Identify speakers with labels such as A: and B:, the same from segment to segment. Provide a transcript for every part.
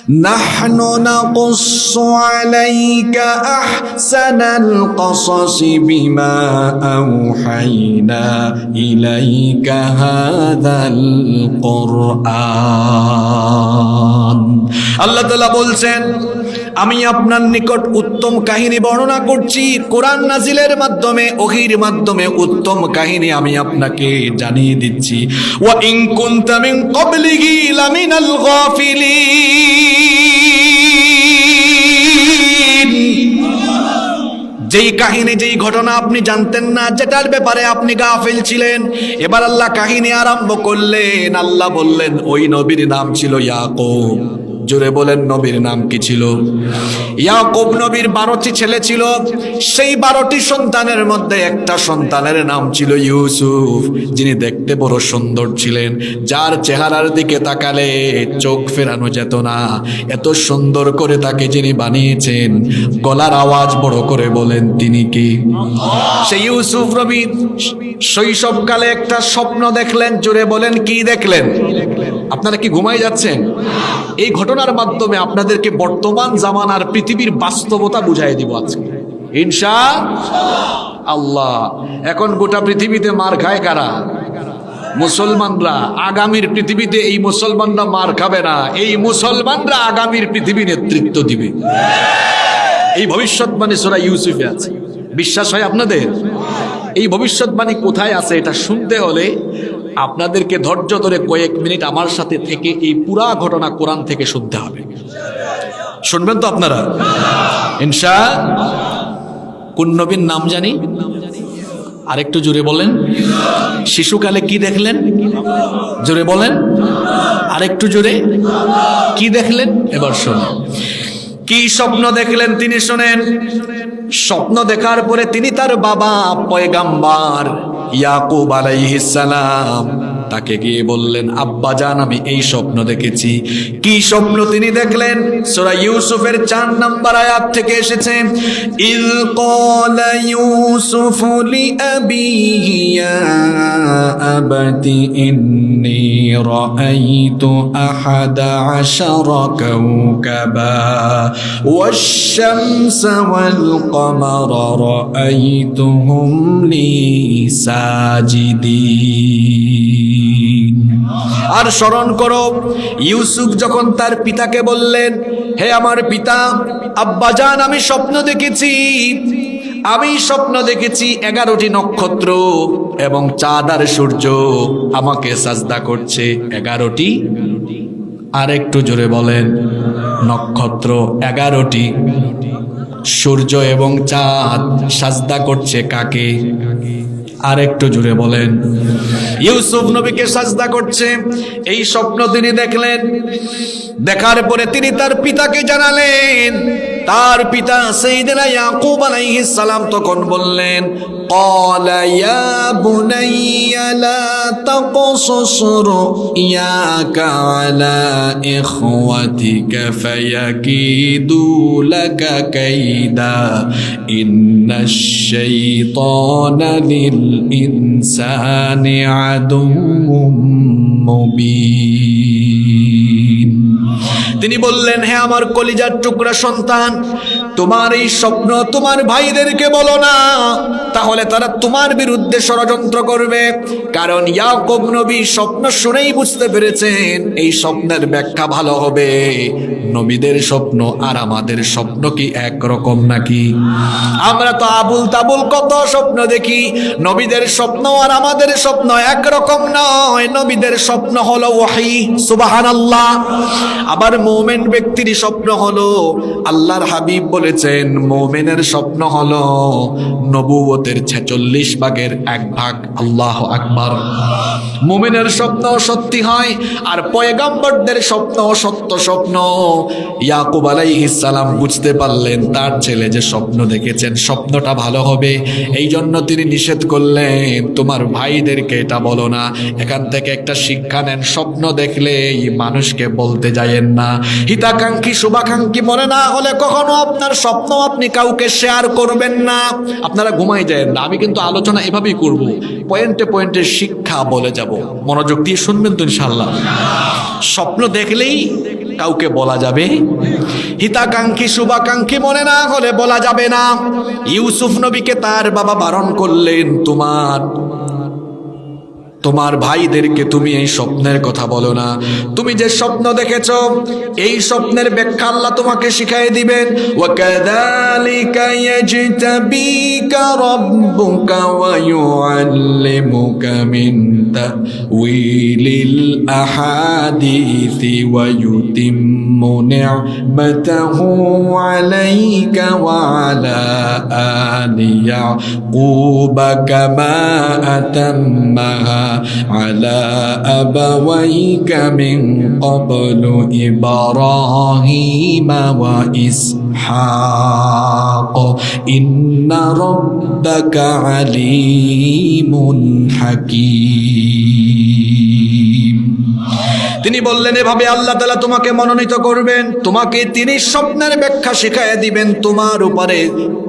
A: নাহনু নাকুসসু আলাইকা আহসানাল কসসি বিমা আওহাইনা ইলাইকা হাযাল কুরআন। আল্লাহ তাআলা বলছেন, আমি আপনার নিকট উত্তম কাহিনী বর্ণনা করছি। কোরআন নাজিলের মাধ্যমে, ওহীর মাধ্যমে উত্তম কাহিনী আমি আপনাকে জানিয়ে দিচ্ছি। ওয়া ইন কুনতা মিন ক্বাবলিহি লামিনাল গাফিলিন। যেই কাহিনী, যেই ঘটনা আপনি জানতেন না, যেটার ব্যাপারে আপনি গাফিল ছিলেন, এবার আল্লাহ কাহিনী আরম্ভ করলেন। আল্লাহ বললেন, ওই নবীর নাম ছিল ইয়াকুব। জোরে বলেন, নবীর নাম কি ছিল? ইয়াকুব নবীর 12টি ছেলে ছিল। সেই 12টি সন্তানের মধ্যে একটা সন্তানের নাম ছিল ইউসুফ, যিনি দেখতে বড় সুন্দর ছিলেন, যার চেহারার দিকে তাকালে চোখ ফেরানো যেত না। এত সুন্দর করে তাকে যিনি বানিয়েছেন, গলার আওয়াজ বড় করে বলেন, তিনি কি? সেই ইউসুফ নবী শৈশবকালে একটা স্বপ্ন দেখলেন। জোরে বলেন, কি দেখলেন? আপনারা কি ঘুমাই যাচ্ছেন? এই ঘটনার মাধ্যমে আপনাদেরকে বর্তমান জামানার পৃথিবীর বাস্তবতা বুঝাই দিব আজকে ইনশাআল্লাহ। এখন গোটা পৃথিবীতে মার খায় কারা? মুসলমানরা। আগামীর পৃথিবীতে এই মুসলমানরা মার খাবে না, এই মুসলমানরা আগামীর পৃথিবী নেতৃত্ব দিবে। এই ভবিষ্যৎবাণী সূরা ইউসুফে আছে। বিশ্বাস হয় আপনাদের? এই ভবিষ্যৎবাণী কোথায় আছে এটা শুনতে হলে আপনাদেরকে ধৈর্য ধরে কয়েক মিনিট আমার সাথে থেকে এই পুরা ঘটনা কোরআন থেকে শুনতে হবে। শুনবেন তো আপনারা ইনশাআল্লাহ? কোন নবীর নাম জানি? আরেকটু জোরে বলেন। শিশুকালে কি দেখলেন? জোরে বলেন, আরেকটু জোরে। কি দেখলেন? এবার শোনেন। কি স্বপ্ন দেখলেন তিনি শোনেন। স্বপ্ন দেখার পরে তিনি তার বাবা পয়গাম্বার ইয়াকুব আলাইহিস সালাম তাকে গিয়ে বললেন, আব্বা জান, আমি এই স্বপ্ন দেখেছি। কি স্বপ্ন তিনি দেখলেন? সূরা ইউসুফের 4 নম্বর আয়াত থেকে এসেছে, ইয ক্বালা ইউসুফু লিআবিহি ইয়া আবাতি ইন্নী রাআইতু আহাদা আশারা কাওকাবা ওয়াশ-শামসা ওয়াল কমারা রাআইতুহুম লি সাজিদিন। আর স্মরণ করো, ইউসুফ যখন তার পিতাকে বললেন, হে আমার পিতা, আব্বাজান, আমি স্বপ্ন দেখেছি, আমি স্বপ্ন দেখেছি 11টি নক্ষত্র এবং চাঁদ আর সূর্য আমাকে সাজদা করছে। 11টি? আর একটু জোরে বলেন। নক্ষত্র 11টি, সূর্য এবং চাঁদ সাজদা করছে কাকে? আর একটু জোরে বলেন। ইউসুফ নবীকে সাজদা করছে। এই স্বপ্ন তিনি দেখলেন। দেখার পরে তিনি তার পিতাকে জানালেন। তার পিতা সাইয়েদনা ইয়াকুব আলাইহিস সালাম তখন বললেন, ক্বালা ইয়া বুনাইয়া লা তাকসুস রুয়াকা আলা ইখওয়াতিকা ফায়াকিদু লাকা কাইদা ইন্নাশ শাইতানা লিল ইনসানি আদুউম মুবিন। তিনি বললেন, হে আমার কলিজার টুকরা সন্তান, তোমার এই স্বপ্ন তোমার ভাইদেরকে বলো না, তাহলে তারা তোমার বিরুদ্ধে ষড়যন্ত্র করবে। কারণ ইয়াকুব নবী স্বপ্ন শুনেই বুঝতে পেরেছেন এই স্বপ্নের ব্যাখ্যা ভালো হবে। নবীদের স্বপ্ন আর আমাদের স্বপ্ন কি একরকম নাকি? আমরা তো আবুল তাবুল কত স্বপ্ন দেখি। নবীদের স্বপ্ন আর আমাদের স্বপ্ন একরকম নয়। নবীদের স্বপ্ন হলো ওহী, সুবহানাল্লাহ। আবার মুমিন ব্যক্তির স্বপ্ন হলো, আল্লাহর হাবিব বলেছেন, মুমিনের স্বপ্ন হলো নবুয়তের 46 ভাগের 1 ভাগ। আল্লাহু আকবার। মুমিনের স্বপ্ন সত্যি হয়, আর পয়গম্বরদের স্বপ্ন সত্য স্বপ্ন। ইয়াকুব আলাইহিস সালাম বুঝতে পারলেন তার ছেলে যে স্বপ্ন দেখেছেন স্বপ্নটা ভালো হবে, এই জন্য তিনি নিষেধ করলেন, তোমার ভাইদেরকে এটা বলো না। এখান থেকে একটা শিক্ষা নেন, স্বপ্ন দেখলে মানুষকে বলতে যায়েন না। হিতাকাঙ্ক্ষী শুভাকাঙ্ক্ষী মনে না হলে কখনো আপনার স্বপ্ন আপনি কাউকে শেয়ার করবেন না। আপনারা ঘুমাই যায়েন না। আমি কিন্তু আলোচনা এভাবেই করব, পয়েন্টে পয়েন্টে শিক্ষা বলে যাব। মনোযোগ দিয়ে শুনবেন তো ইনশাআল্লাহ। স্বপ্ন দেখলেই কাউকে বলা যাবে? হিতাকাঙ্ক্ষী শুভাকাঙ্ক্ষী মনে না হলে বলা যাবে না। ইউসুফ নবীকে তার বাবা বারণ করলেন, তোমার ভাইদেরকে তুমি এই স্বপ্নের কথা বলো না। তুমি যে স্বপ্ন দেখেছো এই স্বপ্নের ব্যাখ্যা আল্লাহ তোমাকে শিখিয়ে দিবেন। ওয়াকাযালিকা ইয়াজতাবিকা রাব্বুকা ওয়া ইউআল্লিমুকা মিন তাউইলিল আহাদিসি ওয়া ইউতিম্মু নি'মাতাহু আলাইকা ওয়া আলা আলি ইয়াকুবা কামা আতাম্মাহা على أبويك من قبل إبراهيم وإسحاق إن ربك عليم حكيم। তিনি বললেন, এভাবে আল্লাহ তাআলা তোমাকে মনোনীত করবেন, তোমাকে তিনি স্বপ্নের ব্যাখ্যা শিখাইয়া দিবেন, তোমার উপরে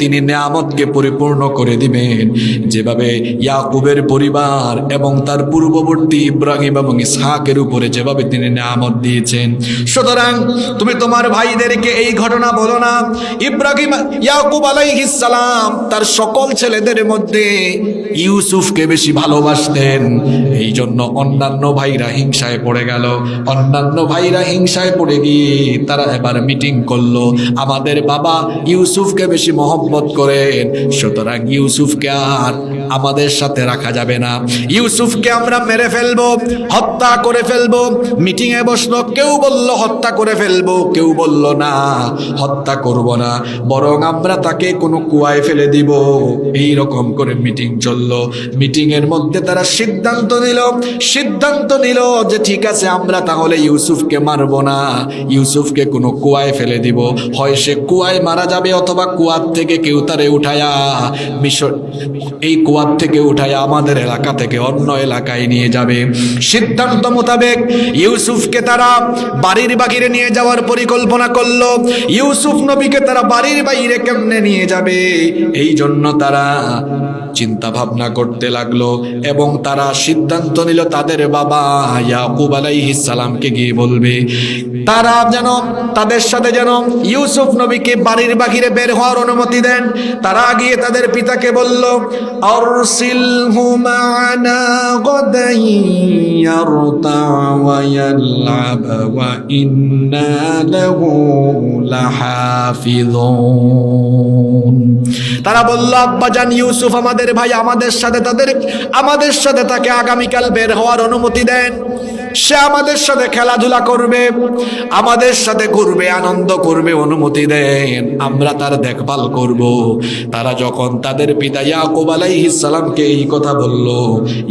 A: তিনি নিয়ামতকে পরিপূর্ণ করে দিবেন, যেভাবে ইয়াকুবের পরিবার এবং তার পূর্ববর্তী ইব্রাহিম এবং ইসহাকের উপরে যেভাবে তিনি নিয়ামত দিয়েছেন। সুতরাং তুমি তোমার ভাইদেরকে এই ঘটনা বলো না। ইয়াকুব আলাইহিস সালাম তার সকল ছেলেদের মধ্যে ইউসুফকে বেশি ভালোবাসতেন, এই জন্য অন্যান্য ভাইরা হিংসায় পড়ে গেল। অন্যান্য ভাইরা হিংসায় পড়ে গিয়ে তারা এবার মিটিং করলো, আমাদের বাবা ইউসুফকে বেশি মহব্বত করেন, সুতরাং ইউসুফকে আর আমাদের সাথে রাখা যাবে না, ইউসুফকে আমরা মেরে ফেলবো, হত্যা করে ফেলবো। মিটিং এ বসলো, কেউ বলল হত্যা করে ফেলবো, কেউ বলল না হত্যা করব না, বরং আমরা তাকে কোনো কুয়ায় ফেলে দিব। এই রকম করে মিটিং চললো। মিটিং এর মধ্যে তারা সিদ্ধান্ত নিল যে ঠিক আছে, আমরা তাহলে ইউসুফকে মারবো না, ইউসুফকে কোনো কুয়ায় ফেলে দিব। হয় সে কুয়ায় মারা যাবে অথবা কুয়ার থেকে কেউ তারে উঠায়া এই কুয়ার থেকে উঠায়া আমাদের এলাকা থেকে অন্য এলাকায় নিয়ে যাবে। সিদ্ধান্ত মোতাবেক ইউসুফকে তারা বাড়ির বাহিরে নিয়ে যাওয়ার পরিকল্পনা করলো। ইউসুফ নবীকে তারা বাড়ির বাইরে কেমনে নিয়ে যাবে, এই জন্য তারা চিন্তা ভাবনা করতে লাগলো এবং তারা সিদ্ধান্ত নিল তাদের বাবা ইয়াকুব আলাইহিস সালামকে গিয়ে বলবে, তারা যেন তাদের সাথে যেন ইউসুফ নবীকে বাড়ির বাহিরে বের হওয়ার অনুমতি দেন। তারা গিয়ে তাদের পিতাকে বলল, আরসিলহু মা'না গাদান ইয়ারতা ওয়া ইয়ালআব ওয়া ইন্না লাহু লাহাফিযুন। তারা বলল, আব্বাজান ইউসুফ আমাদের ভাই, আমাদের সাথে তাকে আগামীকাল বের হওয়ার অনুমতি দেন। সে আমাদের সাথে খেলাধুলা করবে, আমাদের সাথে ঘুরবে, আনন্দ করবে, অনুমতি দেন, আমরা তার দেখভাল করব। তারা যখন তাদের পিতা ইয়াকুব আলাইহিস সালামকে এই কথা বলল,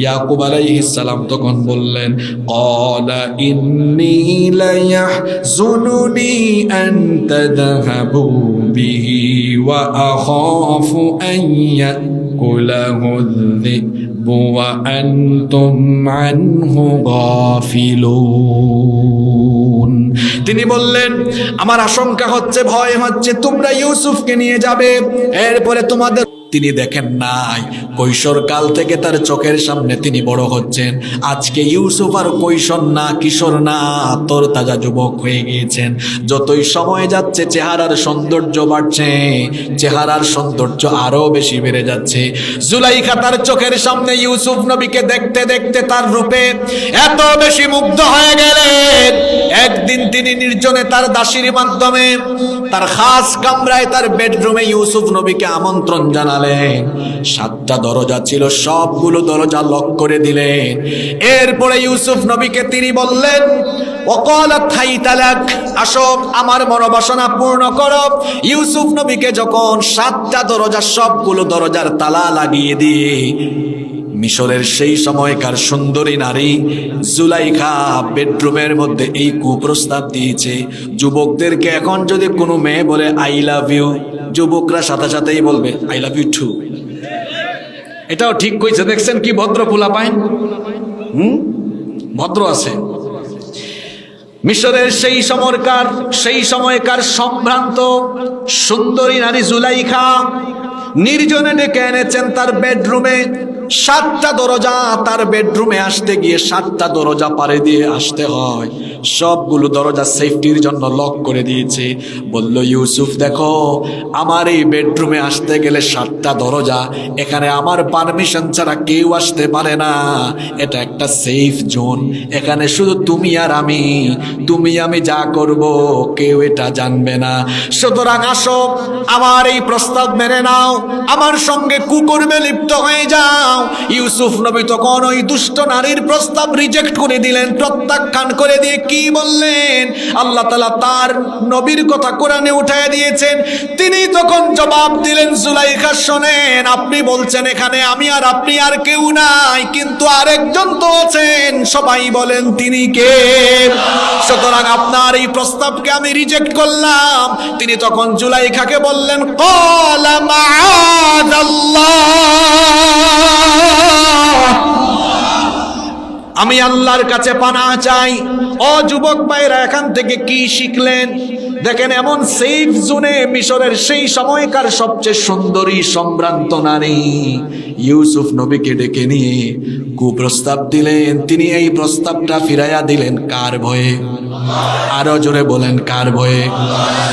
A: ইয়াকুব আলাইহিস সালাম তখন বললেন, ক্বালা ইন্নী লায়াহযুনুনি আন তাযহাবু বিহি ওয়া আখাফু আন ইয়াকুলাহু যি'বু ওয়া আনতুম আনহু গাফিলুন। তিনি বললেন, আমার আশঙ্কা হচ্ছে, ভয় হচ্ছে, তোমরা ইউসুফকে নিয়ে যাবে, এরপরে তোমাদের। তিনি দেখেন নাই, কৈশোর কাল থেকে তার চোখের সামনে তিনি বড় হচ্ছেন। আজকে ইউসুফ আর কৈশোর না, কিশোর না, তরতাজা যুবক হয়ে গিয়েছেন। যতই সময় যাচ্ছে চেহারার সৌন্দর্য বাড়ছে, চেহারার সৌন্দর্য আরো বেশি বেড়ে যাচ্ছে। জুলাইখা তার চোখের সামনে ইউসুফ নবীকে দেখতে দেখতে তার রূপে এত বেশি মুগ্ধ হয়ে গেলেন। একদিন তিনি নির্জনে তার দাসীর মাধ্যমে তার খাস কামরায়, তার বেডরুমে ইউসুফ নবীকে আমন্ত্রণ জানালেন। 7টা দরজা ছিল, সবগুলো দরজা লক করে দিলেন। এরপরে ইউসুফ নবীকে তিনি বললেন, ওয়াকালাত হাইতালাক, আসো আমার মনোবাসনা পূর্ণ করো। ইউসুফ নবীকে যখন 7টা দরজা, সবগুলো দরজার তালা লাগিয়ে দিয়ে মিশরের সেই সময়কার সুন্দরী নারী জুলাইখা বেডরুমের মধ্যে এই কুপ্রস্তাব দিয়েছে, যুবকদেরকে এখন যদি কোনো মেয়ে বলে আই লাভ ইউ, যুবকরা সাথে সাথেই বলবে আই লাভ ইউ টু। এটাও ঠিক কইছে, দেখছেন কি ভদ্র পোলা পাইন, ভদ্র আছে। মিশরের সেই সময়কার সম্ভ্রান্ত সুন্দরী নারী জুলাইখা নির্জনে ডেকে এনেছেন তার বেডরুমে। 7টা দরজা, তার বেডরুমে আসতে গিয়ে 7টা দরজা পারে দিয়ে আসতে হয়। সবগুলো দরজা সেফটির জন্য লক করে দিয়েছে। বলল, ইউসুফ দেখো, আমার এই বেডরুমে আসতে গেলে 7টা দরজা, এখানে আমার পারমিশন ছাড়া কেউ আসতে পারে না। এটা একটা সেফ জোন, এখানে শুধু তুমি আর আমি, তুমি আমি যা করব কেউ এটা জানবে না। সুতরাং আসো, আমার এই প্রস্তাব মেনে নাও, আমার সঙ্গে কুকর্মে লিপ্ত হয়ে যাও। ইউসুফ নবী তখন ওই দুষ্ট নারীর প্রস্তাব রিজেক্ট করে দিলেন, প্রত্যাখ্যান করে দিয়ে কি বললেন? আল্লাহ তাআলা তার নবীর কথা কোরআনে উঠায় দিয়েছেন। তিনি তখন জবাব দিলেন, জুলাইখা শোনেন, আপনি বলছেন এখানে আমি আর আপনি আর কেউ নাই, কিন্তু আরেকজন তো আছেন, সবাই বলেন তিনি কে? সুতরাং আপনার এই প্রস্তাবকে আমি রিজেক্ট করলাম। তিনি তখন জুলাইখাকে বললেন, ক্বালা মাআযাল্লাহ, আমি আল্লাহর কাছে পানাহ চাই। ও যুবক ভাইরা, এখান থেকে কি শিখলেন? দেখেন, এমন সেফ জোনে মিশরের সেই সময়কার সবচেয়ে সুন্দরী সম্ভ্রান্ত নারী ইউসুফ নবীকে ডেকে নিয়ে কুপ্রস্তাব দিলেন। তিনি এই প্রস্তাবটা ফিরাইয়া দিলেন কার ভয়ে? আরো জোরে বলেন, কার ভয়ে?